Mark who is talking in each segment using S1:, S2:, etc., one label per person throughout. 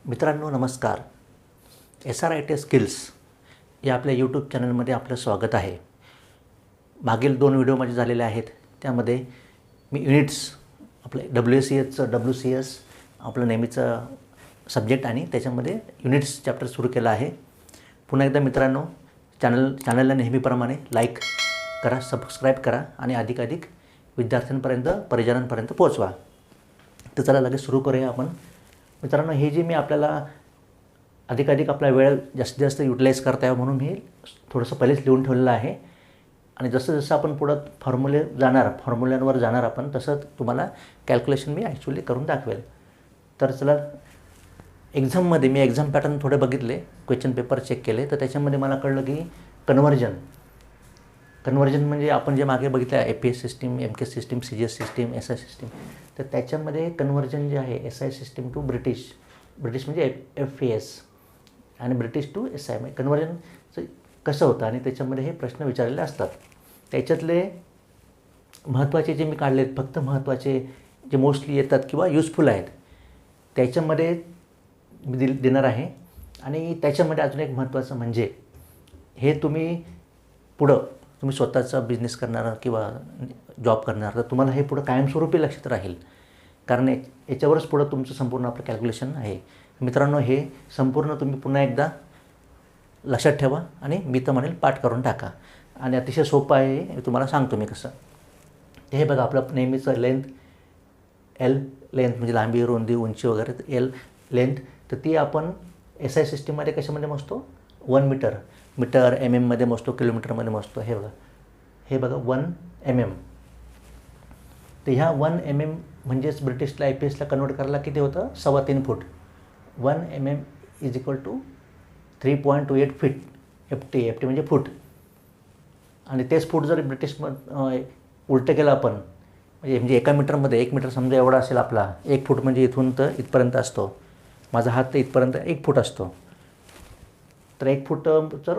S1: मित्रांनो नमस्कार. SRIT skills या आपल्या यूट्यूब चॅनलमध्ये आपलं स्वागत आहे. मागील 2 व्हिडिओ माझे झालेले आहेत. त्यामध्ये मी युनिट्स आपलं WCS आपलं नेहमीचं सब्जेक्ट आणि त्याच्यामध्ये युनिट्स चॅप्टर सुरू केला आहे. पुन्हा एकदा मित्रांनो चॅनलला नेहमीप्रमाणे लाईक करा, सबस्क्राईब करा आणि अधिकाधिक विद्यार्थ्यांपर्यंत परिजनांपर्यंत पोहोचवा. तर चला लगेच सुरू करूया आपण. मित्रांनो हे जे मी आपल्याला अधिकाधिक आपला वेळ जास्तीत जास्त युटिलाइज करता यावं म्हणून मी थोडंसं पहिलेच लिहून ठेवलेलं आहे. आणि जसं जसं आपण पुढं फॉर्म्युल्यांवर जाणार आपण तसं तुम्हाला कॅल्क्युलेशन मी ॲक्च्युअली करून दाखवेल. तर चला एक्झाममध्ये मी एक्झाम पॅटर्न थोडे बघितले, क्वेश्चन पेपर चेक केले, तर त्याच्यामध्ये मला कळलं की कन्वर्जन म्हणजे आपण जे मागे बघितलं आहे APS system, MKS system, CGS system, SI system, तर त्याच्यामध्ये कन्वर्जन जे आहे SI सिस्टीम टू ब्रिटिश म्हणजे FAS आणि ब्रिटिश टू SI म्हणजे कन्वर्जनचं कसं होतं आणि त्याच्यामध्ये हे प्रश्न विचारलेले असतात. त्याच्यातले महत्त्वाचे जे मी काढलेत, फक्त महत्त्वाचे जे मोस्टली येतात किंवा युजफुल आहेत त्याच्यामध्ये मी देणार आहे. आणि त्याच्यामध्ये अजून एक महत्त्वाचं म्हणजे हे तुम्ही स्वतःचा बिझनेस करणार किंवा जॉब करणार तर तुम्हाला हे पुढं कायमस्वरूपी लक्षात राहील, कारण याच्यावरच पुढं तुमचं संपूर्ण आपलं कॅल्क्युलेशन आहे. मित्रांनो हे संपूर्ण तुम्ही पुन्हा एकदा लक्षात ठेवा आणि मी तर म्हणेल पाठ करून टाका. आणि अतिशय सोपं आहे, हे तुम्हाला सांगतो मी कसं. हे बघा आपलं नेहमीचं L लेंथ म्हणजे लांबी, रुंदी, उंची वगैरे L लेंथ, तर ती आपण SI सिस्टीममध्ये कशामध्ये मोजतो? 1 मीटर MM मोजतो, किलोमीटरमध्ये मोजतो. हे बघा 1 mm. तर ह्या 1 mm म्हणजेच ब्रिटिशला APSला कन्वर्ट करायला किती होतं? 3.25 foot. 1 mm is equal to 3.28 feet. FT म्हणजे फूट. आणि तेच फूट जर ब्रिटिशमध्ये उलटं केलं आपण म्हणजे एका मीटरमध्ये 1 मीटर समजा एवढा असेल आपला, 1 फूट म्हणजे इथून तर इथपर्यंत असतो, माझा हात तर इथपर्यंत 1 फूट असतो. तर 1 फूट जर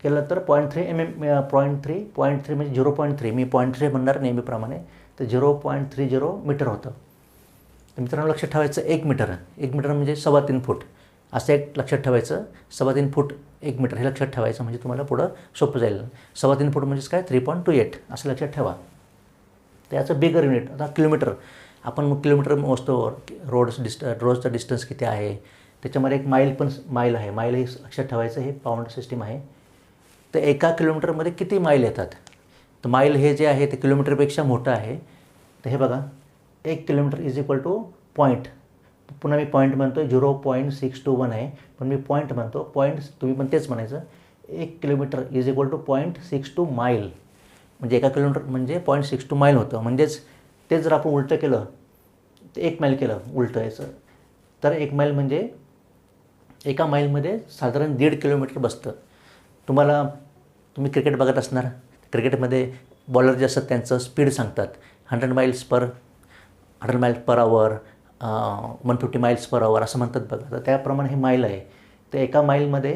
S1: केलं तर 0.3 mm, 0.3 म्हणजे 0.3, मी 0.3 म्हणणार नेहमीप्रमाणे, तर 0.30 मीटर होतं. तर मित्रांनो लक्षात ठेवायचं 1 मीटर म्हणजे 3.25 फूट असं एक लक्षात ठेवायचं. 3.25 फूट 1 मीटर हे लक्षात ठेवायचं म्हणजे तुम्हाला पुढं सोपं जाईल. 3.25 फूट म्हणजेच काय? 3.28 असं लक्षात ठेवा. त्याचं बिगर युनिट आता किलोमीटर. आपण मग किलोमीटर मोजतो, रोडचा डिस्टन्स किती आहे, त्याच्यामध्ये एक माईल आहे. माईल हे लक्षात ठेवायचं, हे पाऊंड सिस्टीम आहे. तर एका किलोमीटरमध्ये किती माईल येतात? तर माईल हे जे आहे ते किलोमीटरपेक्षा मोठं आहे. तर हे बघा 1 kilometre is equal two point, पुन्हा मी पॉईंट म्हणतो 0.621 आहे, पण मी पॉईंट म्हणतो. तुम्ही पण तेच म्हणायचं. 1 kilometre is equal to 0.62 mile म्हणजे एका किलोमीटर म्हणजे 0.62 माईल होतं. म्हणजेच तेच जर आपण उलटं केलं तर 1 मैल केलं उलटं याचं, तर 1 मैल म्हणजे एका माईलमध्ये साधारण 1.5 किलोमीटर बसतं. तुम्ही क्रिकेट बघत असणार, क्रिकेटमध्ये बॉलर जे असतात त्यांचं स्पीड सांगतात 100 miles per hour, 150 miles per hour असं म्हणतात बघा. तर त्याप्रमाणे हे माईल आहे. तर एका माईलमध्ये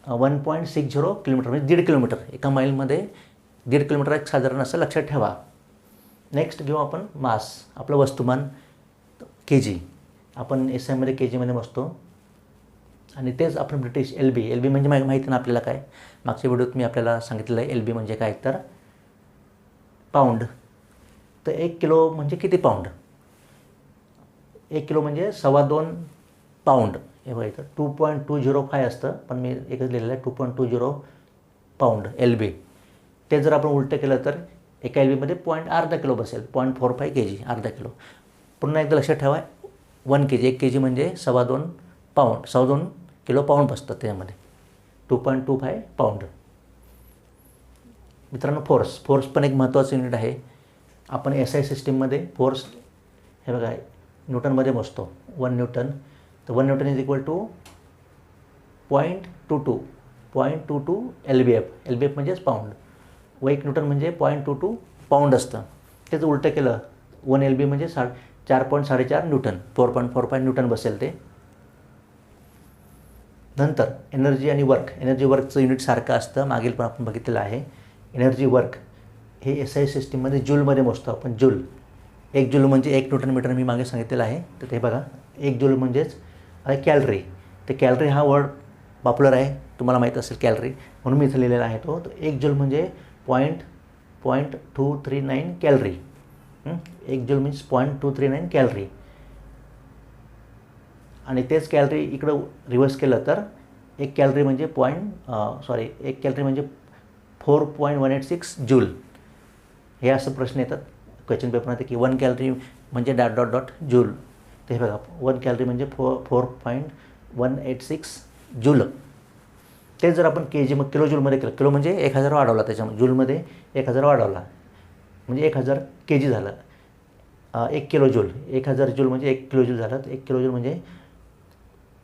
S1: 1.60 किलोमीटर म्हणजे 1.5 किलोमीटर. एका माईलमध्ये 1.5 किलोमीटर एक साधारण असं लक्षात ठेवा. नेक्स्ट घेऊ आपण मास, आपलं वस्तुमान kg. आपण SIमध्ये kgमध्ये मोजतो. आणि तेच आपण ब्रिटिश LB म्हणजे माहिती ना आपल्याला काय, मागच्या व्हिडिओत मी आपल्याला सांगितलेलं आहे LB म्हणजे काय, तर पाऊंड. तर 1 किलो म्हणजे किती पाऊंड? 1 किलो म्हणजे 2.25 पाऊंड. हे बघा इथं 2.205 असतं, पण मी एकच लिहिलेलं आहे 2.20 पाऊंड LB. ते जर आपण उलटं केलं तर एका LBमध्ये अर्धा किलो बसेल, 0.45 kg, अर्धा किलो. पुन्हा एकदा लक्षात ठेवा 1 kg, 1 kg म्हणजे 2.25 पाऊंड, 2.25 किलो पाऊंड बसतात त्याच्यामध्ये, 2.25 पाऊंड. मित्रांनो फोर्स पण एक महत्त्वाचं युनिट आहे. आपण SI सिस्टीममध्ये फोर्स हे बघा न्यूटनमध्ये मोजतो. 1 न्यूटन. तर 1 newton is equal to 0.22 LBF म्हणजेच पाऊंड. 1 न्यूटन म्हणजे 0.22 पाऊंड असतं. तेच उलटं केलं 1 LB म्हणजे 4.4 न्यूटन, 4.45 न्यूटन बसेल ते. नंतर एनर्जी वर्कचं युनिट सारखं असतं, मागील पण आपण बघितलेलं आहे. एनर्जी वर्क हे SI सिस्टीममध्ये जूलमध्ये मोजतो आपण. 1 जूल म्हणजे 1 न्यूटन मीटर मी मागे सांगितलेलं आहे. तर ते बघा 1 जूल म्हणजेच कॅलरी. तर कॅलरी हा वर्ड पॉप्युलर आहे, तुम्हाला माहीत असेल कॅलरी, म्हणून मी इथं लिहिलेला आहे तो. तर 1 जूल म्हणजे 0.239 कॅलरी. 1 joule means 0.239 calorie. आणि तेच कॅलरी इकडं रिव्हर्स केलं तर 1 कॅलरी म्हणजे 1 कॅलरी म्हणजे 4.186 जूल. हे असं प्रश्न येतात क्वेश्चन पेपरमध्ये की 1 कॅलरी म्हणजे डॉट डॉट डॉट जूल. ते हे बघा 1 कॅलरी म्हणजे 4.186 जूल. ते जर आपण के जी मग किलो जूलमध्ये केलं, किलो म्हणजे 1000 वाढवला, त्याच्यामध्ये जूलमध्ये 1000 वाढवला म्हणजे 1000 के जी झालं. 1 किलो जूल, 1000 जूल म्हणजे 1 किलो जूल झालं. तर 1 किलो जूल म्हणजे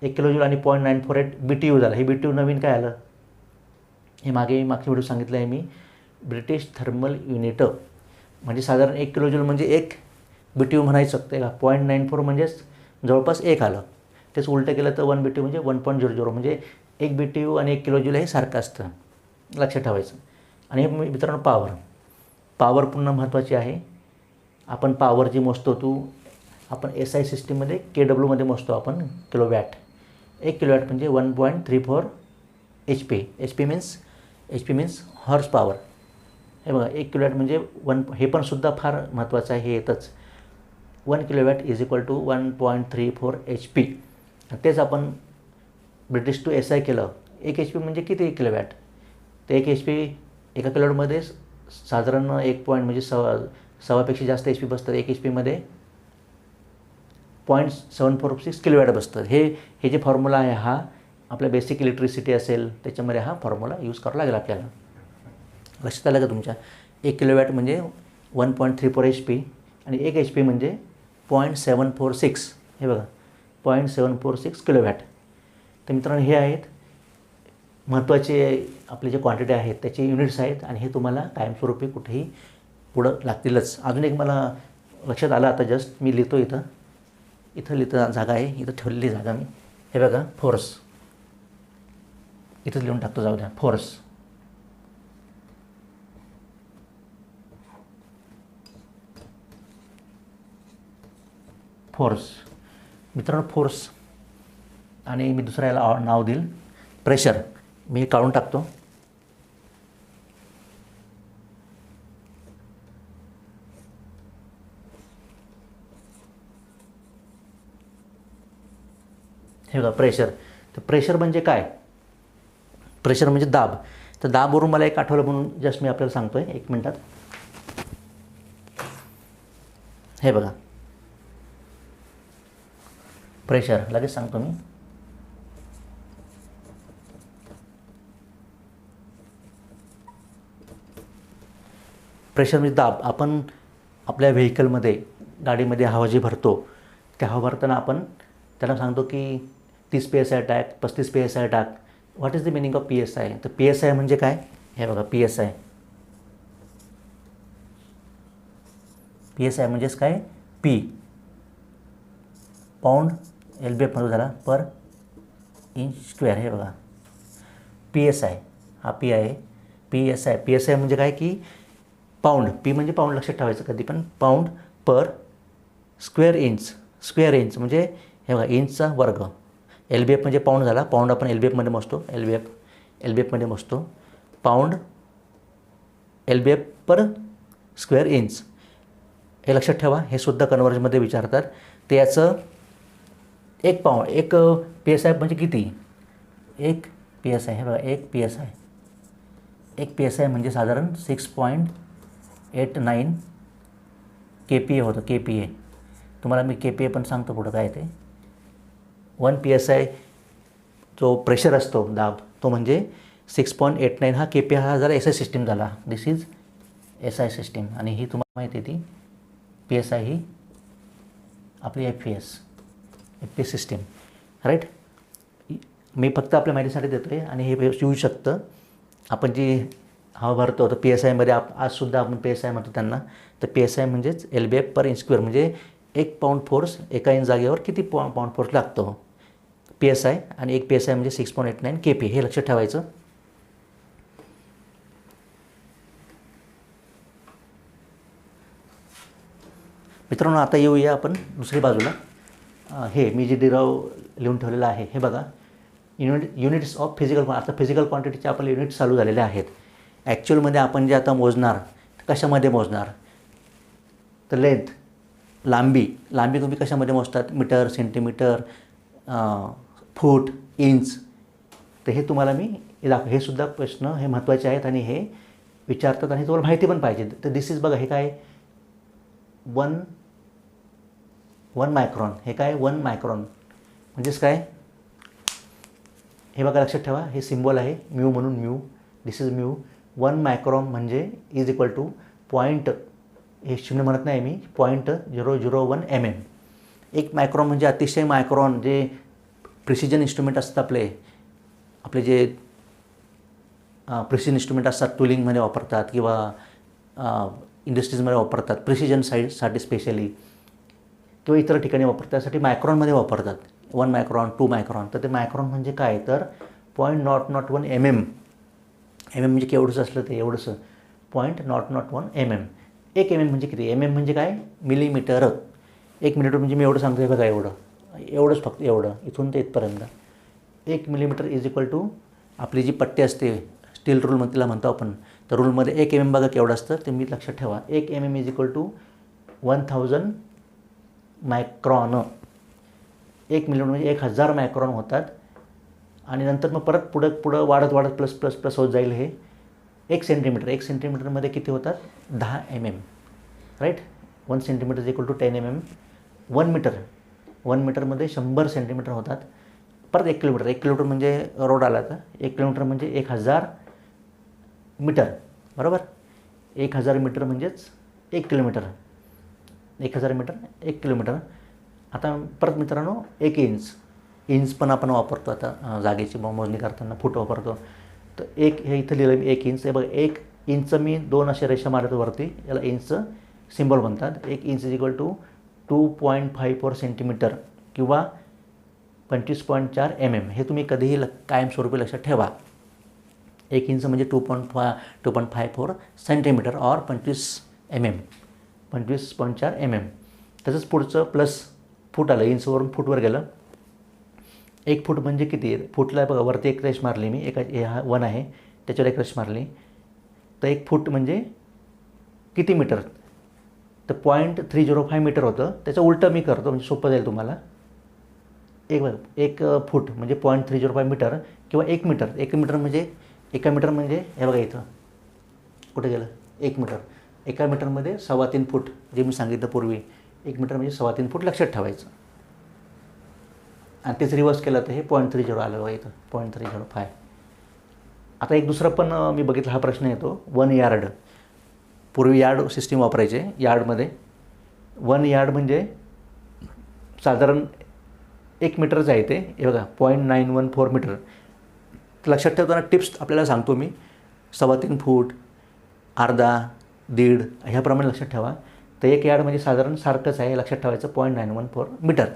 S1: 1 किलो जूल आणि 0.948 BTU झालं. हे BTU नवीन काय आलं, हे मागच्या व्हिडिओ सांगितलं आहे मी. ब्रिटिश थर्मल युनिट म्हणजे साधारण 1 किलो जूल म्हणजे 1 BTU म्हणायचं शकते का. 0.94 म्हणजेच जवळपास 1 आलं. तेच उलटं केलं तर 1 BTU म्हणजे 1.00 म्हणजे 1 BTU आणि 1 किलो जूल हे सारखं असतं, लक्षात ठेवायचं. आणि मित्रांनो पॉवर पुन्हा महत्त्वाची आहे. आपण पॉवर जी मोजतो आपण SI सिस्टीममध्ये KWमध्ये मोजतो आपण, किलोवॅट. 1 किलोवॅट म्हणजे 1.34 HP. HP means horse power. हे बघा 1 किलोवॅट म्हणजे हे पण सुद्धा फार महत्त्वाचं आहे, हे येतच. 1 kilowatt is equal to 1.34 HP. तेच आपण ब्रिटिश टू SI केलं. 1 HP म्हणजे किती किलोवॅट. तर 1 HP एका किलोवॅटमध्ये साधारण 1 पॉईंट म्हणजे सव्वापेक्षा जास्त HP बसतात. 1 HP मध्ये 0.746 किलोवॅट बसतं. हे जे फॉर्म्युला आहे हा आपल्या बेसिक इलेक्ट्रिसिटी असेल त्याच्यामध्ये हा फॉर्म्युला यूज करावा लागेल आपल्याला. लक्षात आलं का तुमच्या. 1 किलोवॅट म्हणजे 1.34 HP आणि 1 HP म्हणजे 0.746. हे बघा 0.746 किलोवॅट. तर मित्रांनो हे आहेत महत्त्वाचे आपले जे क्वांटिटी आहेत त्याचे युनिट्स आहेत आणि हे तुम्हाला कायमस्वरूपी कुठेही पुढं लागतीलच. अजून एक मला लक्षात आलं आता जस्ट, मी लिहितो इथं लिहितं जागा आहे, इथं ठेवलेली जागा मी. हे बघा फोर्स, इथंच लिहून टाकतो, जाऊ द्या. फोर्स मित्रांनो, फोर्स आणि मी दुसऱ्या याला नाव देईल प्रेशर. मी काढून टाकतो. हे बघा प्रेशर. तर प्रेशर म्हणजे काय, प्रेशर म्हणजे दाब. तर दाबवरून मला एक आठवलं म्हणून जस्ट मी आपल्याला सांगतो आहे 1 मिनिटात. हे बघा प्रेशर, लगेच सांगतो मी. प्रेशर म्हणजे दाब. आपण आपल्या व्हेकलमध्ये गाडीमध्ये हवा जी भरतो, त्या हवा भरताना आपण त्याला सांगतो की 30 PSI टाक, 35 PSI टाक. What is the meaning of PSI. तर PSI म्हणजे काय, हे बघा PSI म्हणजेच काय, P पाऊंड LBF मध्ये झाला पर इंच स्क्वेअर. हे बघा PSI हा P आहे. PSI म्हणजे काय की पाऊंड. P म्हणजे पाऊंड, लक्षात ठेवायचं कधी पण. पाऊंड पर स्क्वेअर इंच म्हणजे हे बघा इंचचा वर्ग. LBF म्हणजे पाऊंड झाला. पाऊंड आपण LBFमध्ये मोजतो. LBFमध्ये मोजतो. Pound LBF per square inch, हे लक्षात ठेवा. हे सुद्धा कन्व्हर्जनमध्ये विचारतात. ते याचं 1 PSI म्हणजे किती, 1 PSI. हे बघा 1 PSI म्हणजे साधारण 6.89 KPa होतं. KPa तुम्हाला मी KPa पण सांगतो पुढं काय ते. 1 PSI जो प्रेशर असतो, दाब, तो म्हणजे 6.89. हा KPa हा जरा SI सिस्टीम झाला. दिस इज SI सिस्टीम. आणि ही तुम्हाला माहिती आहे ती PSI ही आपली FPS सिस्टीम, राईट. मी फक्त आपल्या माहितीसाठी देतो आहे आणि हे येऊ शकतं. आपण जी हवा भरतो तर PSIमध्ये आजसुद्धा आपण PSI म्हणतो त्यांना. तर PSI म्हणजेच LBF पर इंच स्क्वेअर म्हणजे 1 पाऊंड फोर्स एका इंच जागेवर किती पाऊंड फोर्स लागतो, PSI. आणि 1 PSI म्हणजे 6.89 KPa. हे लक्षात ठेवायचं. मित्रांनो आता येऊया आपण दुसरी बाजूला. हे मी जे डिराव लिहून ठेवलेलं आहे हे बघा, युनिट्स ऑफ फिजिकल. आता फिजिकल क्वांटिटीचे आपले युनिट्स चालू झालेले आहेत. ॲक्च्युअलमध्ये आपण जे आता मोजणार कशामध्ये मोजणार, तर लेंथ, लांबी तुम्ही कशामध्ये मोजतात, मीटर, सेंटीमीटर, फूट, इंच. तर हे तुम्हाला मी हे सुद्धा प्रश्न हे महत्त्वाचे आहेत आणि हे विचारतात आणि तुम्हाला माहिती पण पाहिजे. तर दिस इज बघा, हे काय 1 मायक्रॉन. हे काय 1 मायक्रॉन म्हणजेच काय, हे बघा लक्षात ठेवा, हे सिम्बॉल आहे म्यू म्हणून, mu, this is mu. 1 micron म्हणजे इज इक्वल टू पॉईंट, हे शून्य म्हणत नाही मी, 0.001 mm. 1 मायक्रॉन म्हणजे अतिशय मायक्रॉन, जे प्रिसिजन इन्स्ट्रुमेंट असतात आपले जे प्रिसिजन इन्स्ट्रुमेंट असतात, टुलिंगमध्ये वापरतात किंवा इंडस्ट्रीजमध्ये वापरतात, प्रिसिजन साईडसाठी स्पेशली, किंवा इतर ठिकाणी वापरतात, त्यासाठी मायक्रॉनमध्ये वापरतात. 1 मायक्रॉन, 2 मायक्रॉन. तर ते मायक्रॉन म्हणजे काय, तर 0.001 mm. म्हणजे केवढंसं असलं ते एवढंसं, 0.001 mm. 1 mm म्हणजे किती, mm म्हणजे काय, मिलीमीटर. 1 मिलीमीटर म्हणजे मी एवढं सांगतो आहे बघा, एवढंच फक्त, एवढं इथून ते इथपर्यंत. 1 मिलीमीटर इज इक्वल टू आपली जी पट्टी असते, स्टील रूल तिला म्हणतो आपण. तर रूलमध्ये 1 mm बघा केवढं असतं ते मी लक्षात ठेवा. 1 mm is equal to 1000 micron. 1 millimetre म्हणजे 1000 मायक्रॉन होतात. आणि नंतर मग परत पुढं वाढत प्लस होत जाईल. हे 1 सेंटीमीटरमध्ये किती होतात, 10 mm, right. 1 centimetre is equal to 10 mm. 1 मीटरमध्ये 100 सेंटीमीटर होतात. परत 1 किलोमीटर म्हणजे रोड आला तर 1 किलोमीटर म्हणजे 1000 मीटर, बरोबर. 1000 मीटर म्हणजेच 1 किलोमीटर. 1000 metre 1 kilometre. आता परत मित्रांनो 1 इंच पण आपण वापरतो आता जागेची मोजणी करताना, फूट वापरतो. तर हे इथं लिहिलं मी 1 इंच. हे बघा 1 इंच मी 2 अशा रेषा मारतो वरती, याला इंचचं सिम्बॉल म्हणतात. 1 inch is equal to 2.54 centimetre किंवा 25.4 mm. हे तुम्ही कधीही कायमस्वरूपी लक्षात ठेवा. 1 इंच म्हणजे 2.54 सेंटीमीटर और 25.4 mm. तसंच पुढचं प्लस फूट आलं, इंचवरून फूटवर गेलं. 1 फूट म्हणजे किती, फूटला बघा वरती एक रेष मारली मी, हा 1 आहे त्याच्यावर एक रेष मारली. तर 1 फूट म्हणजे किती मीटर, तर 0.305 मीटर होतं. त्याचं उलटं मी करतो म्हणजे सोपं जाईल तुम्हाला. 1 फूट म्हणजे 0.305 मीटर किंवा 1 मीटर. 1 मीटर म्हणजे हे बघा इथं कुठे गेलं, 1 मीटर. 1 मीटरमध्ये 3.25 फूट, जे मी सांगितलं पूर्वी. 1 मीटर म्हणजे 3.25 फूट लक्षात ठेवायचं. आणि तेच रिवर्स केलं तर हे 0.30 आलं बघा इथं, 0.305. आता एक दुसरं पण मी बघितलं, हा प्रश्न येतो. 1 यार्ड. पूर्वी यार्ड सिस्टीम वापरायचे. यार्डमध्ये 1 यार्ड म्हणजे साधारण 1 मीटरचं आहे ते. हे बघा 0.914 मीटर. लक्षात ठेवताना टिप्स आपल्याला सांगतो मी. 3.25 फूट, अर्धा, दीड ह्याप्रमाणे लक्षात ठेवा. तर 1 यार्ड म्हणजे साधारण सारखंच आहे, लक्षात ठेवायचं 0.914 मीटर.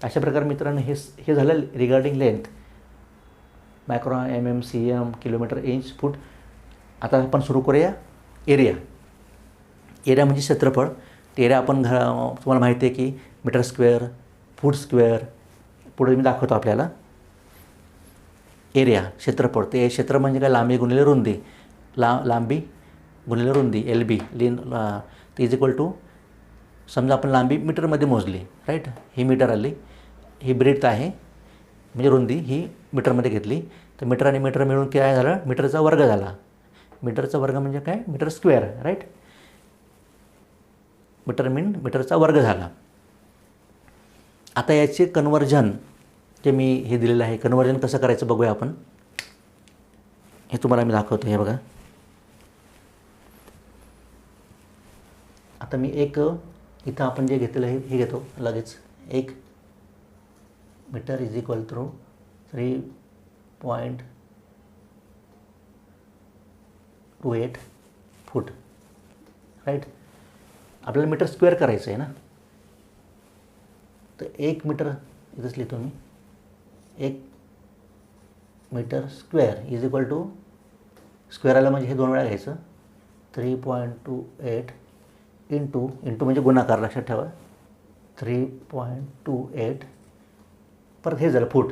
S1: अशा प्रकारे मित्रांनो हे झालं regarding length, micron, mm, cm, kilometre, inch, foot. आता आपण सुरू करूया एरिया. एरिया म्हणजे क्षेत्रफळ. एरिया आपण तुम्हाला माहिती आहे की मीटर स्क्वेअर, फूट स्क्वेअर. पुढे मी दाखवतो आपल्याला. एरिया क्षेत्रफळ, ते क्षेत्र म्हणजे काय, लांबी गुणिले रुंदी. लांबी गुणिले रुंदी, LB ते इज इक्वल टू, समजा आपण लांबी मीटरमध्ये मोजली, राईट. ही मीटर आली, ही ब्रेथ आहे म्हणजे रुंदी, ही मीटरमध्ये घेतली. तर मीटर आणि मीटर मिळून काय झालं, मीटरचा वर्ग झाला. मीटरचा वर्ग म्हणजे काय, मीटर स्क्वेअर, राईट. मीटरचा वर्ग झाला. आता याचे कन्वर्जन जे मी हे दिलेलं आहे, कन्वर्जन कसं करायचं बघूया आपण. हे तुम्हाला मी दाखवतो. हे बघा, आता मी इथं आपण जे घेतलेलं आहे हे घेतो लगेच. 1 metre is equal to 3.28 foot, right. आपल्याला मीटर स्क्वेअर करायचं आहे ना. तर 1 मीटर इथंच लिहितो मी. 1 metre square is equal to, square आला म्हणजे हे 2 वेळा घ्यायचं. 3.28 इंटू म्हणजे गुणाकार, लक्षात ठेवा. 3.28 परत हे झालं फूट.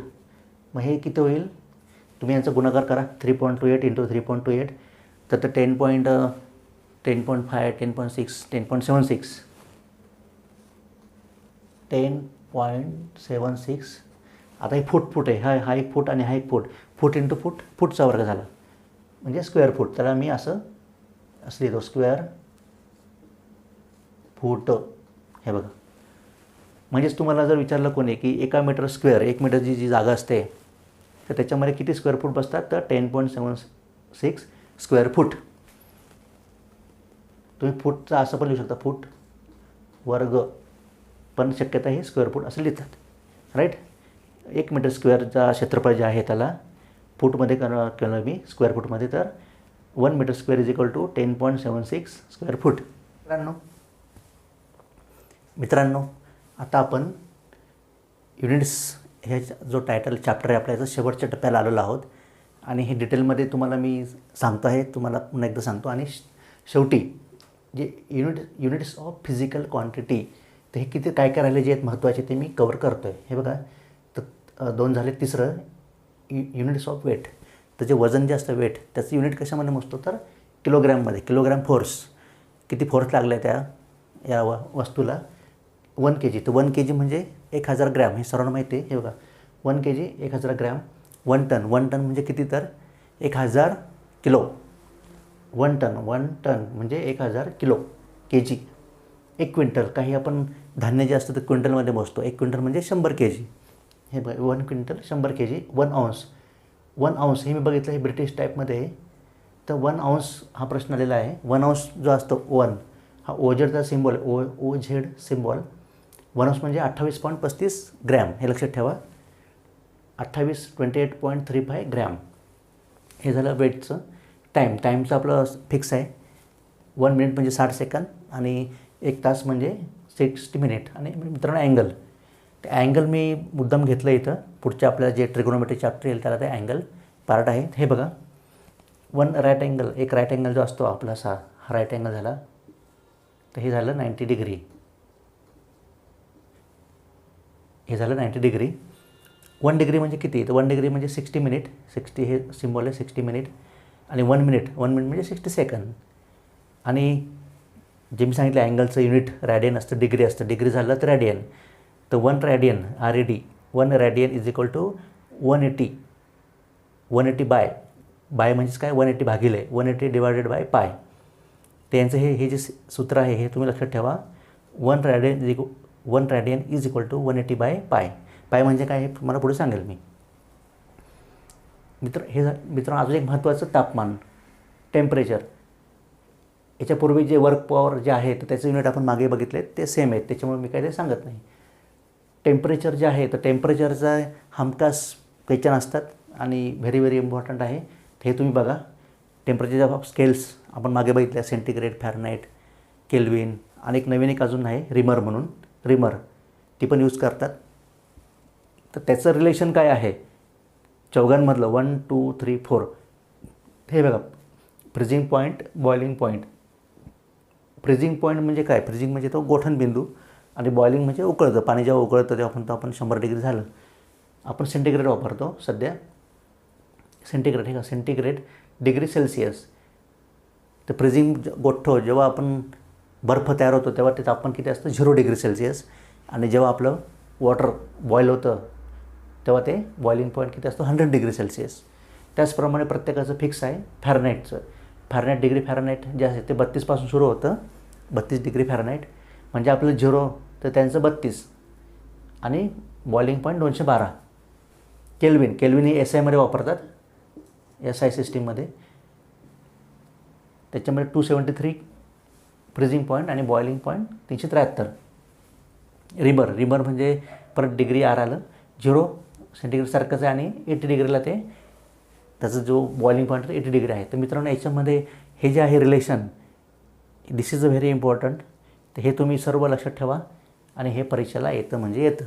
S1: मग हे किती होईल, तुम्ही यांचा गुणाकार करा. 3.28 इंटू 3.28 तर 10.5 10.6 10.76 10.76. आता हे फूट आहे, हा एक फूट आणि हा एक फूट इंटू फूटचा वर्ग झाला म्हणजे स्क्वेअर फूट. त्याला मी असं लिहितो स्क्वेअर फूट. हे बघा, म्हणजेच तुम्हाला जर विचारलं कोणी की 1 मीटर स्क्वेअर, 1 मीटरची जी जागा असते तर त्याच्यामध्ये किती स्क्वेअर फूट बसतात, तर 10.76 स्क्वेअर फूट. तुम्ही फूटचा असं पण लिहू शकता, फूट वर्ग, पण शक्यता हे स्क्वेअर फूट असं लिहितात. राईट. 1 मीटर स्क्वेअरचा क्षेत्रफळ जे आहे त्याला फूटमध्ये केलं मी, स्क्वेअर फूटमध्ये, तर 1 metre square is equal to 10.76 square foot. मित्रांनो आता आपण युनिट्स ह्या जो टायटल चॅप्टर आहे आपल्या याचा शेवटच्या टप्प्याला आलेलो आहोत आणि हे डिटेलमध्ये तुम्हाला मी सांगतो आहे, तुम्हाला पुन्हा एकदा सांगतो. आणि शेवटी जे युनिट्स ऑफ फिजिकल क्वांटिटी, तर हे किती काय काय राहिले जे आहेत महत्त्वाचे ते मी कवर करतो आहे. हे बघा, तर 2 झाले. तिसरं युनिट्स ऑफ वेट, तर जे वजन जे असतं वेट त्याचं युनिट कशामध्ये मोजतो, तर किलोग्रॅममध्ये. किलोग्रॅम फोर्स, किती फोर्स लागला आहे या वस्तूला, 1 kg. तर 1 kg म्हणजे 1000 ग्रॅम, हे सर्वांना माहिती आहे. हे बघा, 1 kg 1000 ग्रॅम. 1 टन म्हणजे किती, तर 1000 किलो. 1 टन म्हणजे 1000 किलो kg. 1 क्विंटल, काही आपण धान्य जे असतं ते क्विंटलमध्ये मोजतो. 1 क्विंटल म्हणजे 100 kg. हे बघा, 1 क्विंटल 100 kg. 1 औंस, 1 औंस हे मी बघितलं, हे ब्रिटिश टाईपमध्ये आहे. तर 1 औंस हा प्रश्न आलेला आहे. 1 औंस जो असतो 1, हा ओझेडचा सिम्बॉल, OZ सिम्बॉल. 1 औंस म्हणजे 28.35 ग्रॅम, हे लक्षात ठेवा. 28.35 ग्रॅम. हे झालं वेटचं. टाईमचं आपलं फिक्स आहे. 1 मिनिट म्हणजे 60 सेकंद आणि 1 तास म्हणजे 60 मिनिट. आणि मित्रांनो अँगल, ते अँगल मी मुद्दाम घेतलं इथं, पुढच्या आपल्याला जे ट्रिगोनोमेट्री चॅप्टर येईल त्याला ते अँगल पार्ट आहे. हे बघा, 1 राईट अँगल, एक राईट अँगल जो असतो आपला हा राईट अँगल झाला, तर हे झालं 90 डिग्री. हे झालं 90 डिग्री. 1 डिग्री म्हणजे किती, तर 1 डिग्री म्हणजे 60 मिनिट. 60 हे सिम्बॉल आहे, 60 मिनिट. आणि 1 मिनिट म्हणजे 60 सेकंद. आणि जे मी सांगितलं अँगलचं युनिट रॅडियन असतं, डिग्री असतं. डिग्री झालं तर रॅडियन. तर 1 radian, RAD, 1 radian is equal to 180 by म्हणजेच काय, 180 भागिले 180 डिवायडेड बाय पाय. त्यांचं हे जे सूत्र आहे हे तुम्ही लक्षात ठेवा. 1 radian is equal to 180 by pi. Pi म्हणजे काय हे तुम्हाला पुढे सांगेल मी. मित्रांनो अजून एक महत्त्वाचं, तापमान, टेम्परेचर. याच्यापूर्वी जे वर्क पॉवर जे आहे तर त्याचं युनिट आपण मागे बघितले ते सेम आहेत, त्याच्यामुळे मी काही ते सांगत नाही. टेम्परेचर जे आहे तर टेम्परेचरचा हमखास क्वेश्चन असतात आणि व्हेरी इम्पॉर्टंट आहे. हे तुम्ही बघा. टेम्परेचरच्या स्केल्स आपण मागे बघितल्या, सेंटीग्रेड, फॅरनहाइट, केल्विन. आणि एक नवीन एक अजून आहे रिमर म्हणून, ती पण यूज करतात. तर त्याचं रिलेशन काय आहे चौघांमधलं, 1 2 3 4. हे बघा, freezing point, boiling point. Freezing point म्हणजे काय, फ्रीजिंग म्हणजे तो गोठण बिंदू, आणि बॉइलिंग म्हणजे उकळतं. पाणी जेव्हा उकळतं तेव्हा आपण 100 डिग्री झालं. आपण सेंटीग्रेड वापरतो सध्या, सेंटीग्रेड. हे का, सेंटीग्रेड डिग्री सेल्सिअस. तर फ्रीजिंग गोठ्ठो जेव्हा आपण बर्फ तयार होतो तेव्हा ते तापमान किती असतं, 0 डिग्री सेल्सिअस. आणि जेव्हा आपलं वॉटर बॉईल होतं तेव्हा ते बॉइलिंग पॉईंट किती असतो, 100 डिग्री सेल्सिअस. त्याचप्रमाणे प्रत्येकाचं फिक्स आहे. फॅरनहाइटचं, फॅरनहाइट डिग्री फॅरनहाइट जे आहे ते 32 पासून सुरू होतं, 32 डिग्री फॅरनहाइट. म्हणजे आपलं 0 तर त्यांचं 32 आणि बॉइलिंग पॉईंट 212. केल्विन ही SI मध्ये वापरतात, SI सिस्टीममध्ये. त्याच्यामध्ये 273 फ्रीजिंग पॉईंट आणि बॉइलिंग पॉईंट 373. रिमर म्हणजे परत डिग्री R आलं, 0 सेंटीग्रेडसारखंच आहे आणि 80 डिग्रीला ते त्याचा जो बॉइलिंग पॉईंट 80 डिग्री आहे. तर मित्रांनो याच्यामध्ये हे जे आहे relation, this is a very important. तर हे तुम्ही सर्व लक्षात ठेवा आणि हे परीक्षेला येतं म्हणजे येतं.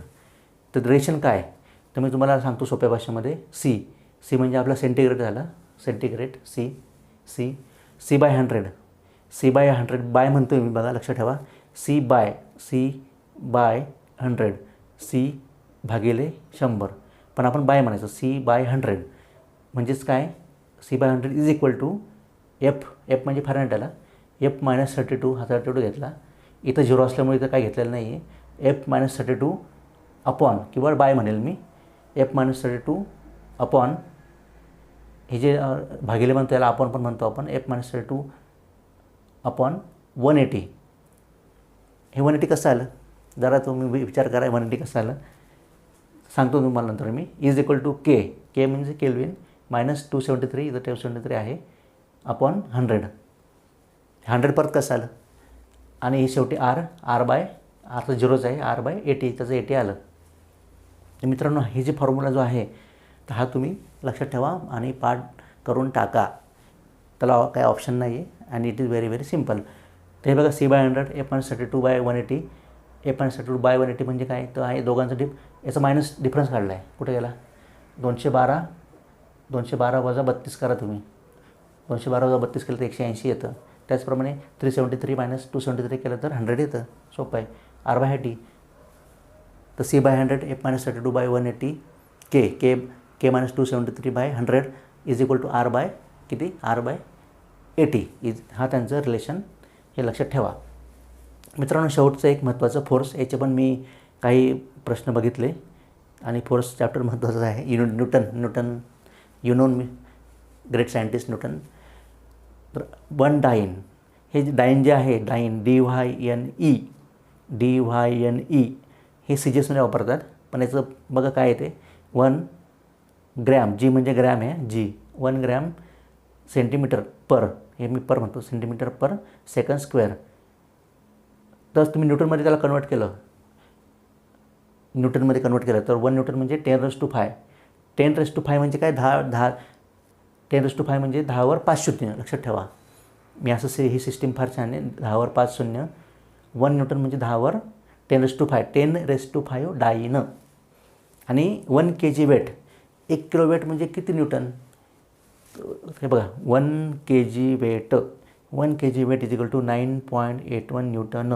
S1: तर रिलेशन काय, तर मी तुम्हाला सांगतो सोप्या भाषेमध्ये. सी म्हणजे आपला सेंटीग्रेड झाला, सेंटीग्रेड. सी बाय 100 बाय म्हणतो मी, बघा लक्षात ठेवा. सी बाय 100 सी भागिले 100, पण आपण बाय म्हणायचं C/100 म्हणजेच काय C/100 is equal to F म्हणजे फॅरनहीट F - 32 हा 32 घेतला, इथं 0 असल्यामुळे इथं काय घेतलेलं नाही आहे, F - 32 अपॉन किंवा बाय म्हणेल मी F - 32 अपॉन हे जे भागिले म्हणतो याला आपण पण म्हणतो आपण F - 32 अपॉन 180. हे 180 कसं आलं जरा तुम्ही विचार करा, 180 कसं आलं सांगतो तुम्हाला नंतर मी. इज इक्वल टू के म्हणजे केल्विन -273 इथं 273 आहे अपॉन 100 परत कसं आलं आणि हे शेवटी R तर 0च आहे, R/80 त्याचं 80 आलं. तर मित्रांनो हे जे फॉर्म्युला जो आहे तर हा तुम्ही लक्षात ठेवा आणि पाठ करून टाका, त्याला काय ऑप्शन नाही आहे आणि it is very very simple. तर हे बघा C/100 F - 32/180 F - 32/180 म्हणजे काय तर आहे दोघांचा याचा मायनस डिफरन्स काढला आहे, कुठे गेला 212 वजा 32 करा तुम्ही, 212 वजा 32 केलं तर 180 येतं. त्याचप्रमाणे 373 - 273 केलं तर 100 येतं, सोपं आहे. R/80 तर C/100 F - 32/180 K -273/100 is equal to R/80 हा त्यांचं रिलेशन, हे लक्षात ठेवा. मित्रांनो शेवटचं एक महत्त्वाचं फोर्स, याचे पण मी काही प्रश्न बघितले आणि फोर्स चॅप्टर महत्त्वाचं आहे. न्यूटन मी ग्रेट सायंटिस्ट न्यूटन. तर 1 डाईन, हे जे डाईन जे आहे डाईन DYNE हे सीजीएसमध्ये वापरतात, पण याचं बघा काय येते 1 ग्रॅम, जी म्हणजे ग्रॅम आहे, जी 1 ग्रॅम सेंटीमीटर पर, हे मी पर म्हणतो सेंटीमीटर पर सेकंड स्क्वेअर. तर तुम्ही न्यूटनमध्ये त्याला कन्वर्ट केलं, तर 1 न्यूटन म्हणजे 10⁵. 10⁵ म्हणजे काय 10⁵ म्हणजे 10⁵ शून्य. लक्षात ठेवा, मी असं ही सिस्टीम फार छान आहे. 10⁵ शून्य. 1 न्यूटन म्हणजे 10⁵ डाईन. आणि 1 kg वेट, 1 किलो वेट म्हणजे किती न्यूटन, हे बघा 1 kg weight is equal to 9.81 newton.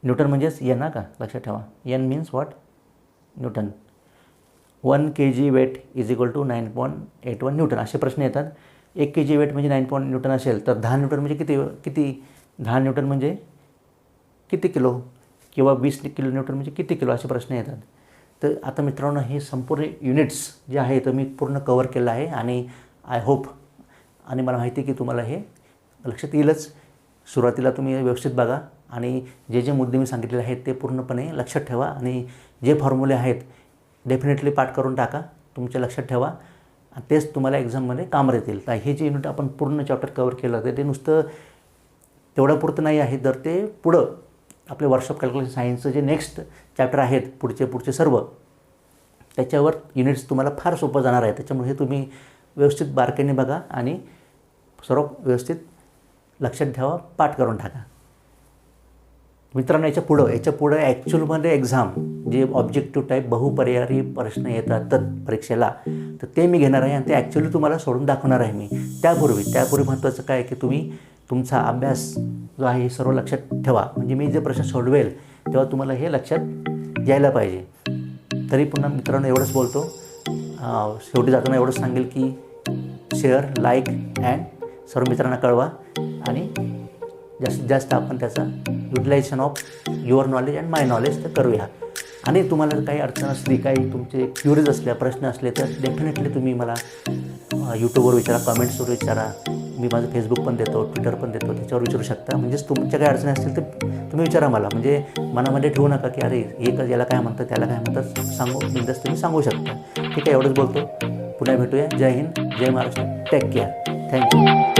S1: Newton म्हणजेच एन का, लक्षात ठेवा, N means what newton. 1 kg weight is equal to 9.81 newton. असे प्रश्न येतात. 1 kg वेट म्हणजे 9 न्यूटन असेल तर 10 न्यूटन म्हणजे किती 10 न्यूटन म्हणजे किती किलो, किंवा 20 किलो न्यूटन म्हणजे किती किलो, असे प्रश्न येतात. तर आता मित्रांनो हे संपूर्ण युनिट्स जे आहे तर मी पूर्ण कवर केलं आहे आणि आय होप आणि मला माहिती आहे की तुम्हाला हे लक्षात येईलच. सुरुवातीला तुम्ही व्यवस्थित बघा आणि जे मुद्दे मी सांगितलेले आहेत ते पूर्णपणे लक्षात ठेवा आणि जे फॉर्म्युले आहेत डेफिनेटली पाठ करून टाका, तुमच्या लक्षात ठेवा, तेच तुम्हाला एक्झाममध्ये कामात येतील. तर हे जे युनिट आपण पूर्ण चॅप्टर कवर केलं तर ते नुसतं तेवढं पुरतं नाही आहे, तर ते पुढं आपले वर्कशॉप कॅल्क्युलेशन सायन्सचं जे नेक्स्ट चॅप्टर आहेत पुढचे सर्व, त्याच्यावर युनिट्स तुम्हाला फार सोपं जाणार आहे. त्याच्यामुळे हे तुम्ही व्यवस्थित बारकाईने बघा आणि सर्व व्यवस्थित लक्षात ठेवा, पाठ करून टाका. मित्रांनो याच्या पुढं ॲक्च्युअलमध्ये एक्झाम जे ऑब्जेक्टिव्ह टाईप बहुपर्यायी प्रश्न येतात तर परीक्षेला, तर ते मी घेणार आहे आणि ते ॲक्च्युअली तुम्हाला सोडून दाखवणार आहे मी. त्यापूर्वी महत्त्वाचं काय की तुम्ही तुमचा अभ्यास जो आहे हे सर्व लक्षात ठेवा, म्हणजे मी जे प्रश्न सोडवेल तेव्हा तुम्हाला हे लक्षात यायला पाहिजे. तरी पुन्हा मित्रांनो एवढंच बोलतो, शेवटी जाताना एवढंच सांगेल की शेअर, लाईक अँड सर्व मित्रांना कळवा आणि जास्तीत जास्त आपण त्याचा utilization of your knowledge and my knowledge तर करूया. आणि तुम्हाला काही अडचण असली, काही तुमचे क्युरीज असल्या, प्रश्न असले तर डेफिनेटली तुम्ही मला यूट्यूबवर विचारा, कमेंट्सवर विचारा. मी माझं फेसबुक पण देतो, ट्विटर पण देतो, त्याच्यावर विचारू शकता. म्हणजेच तुमच्या काही अडचणी असतील तर तुम्ही विचारा मला, म्हणजे मनामध्ये ठेवू नका की अरे हे याला काय म्हणतात त्याला काय म्हणतात, बिनधास्त तुम्ही सांगू शकता. ठीक आहे, एवढंच बोलतो. पुन्हा भेटूया. जय हिंद, जय महाराष्ट्र, टेक केअर, थँक्यू.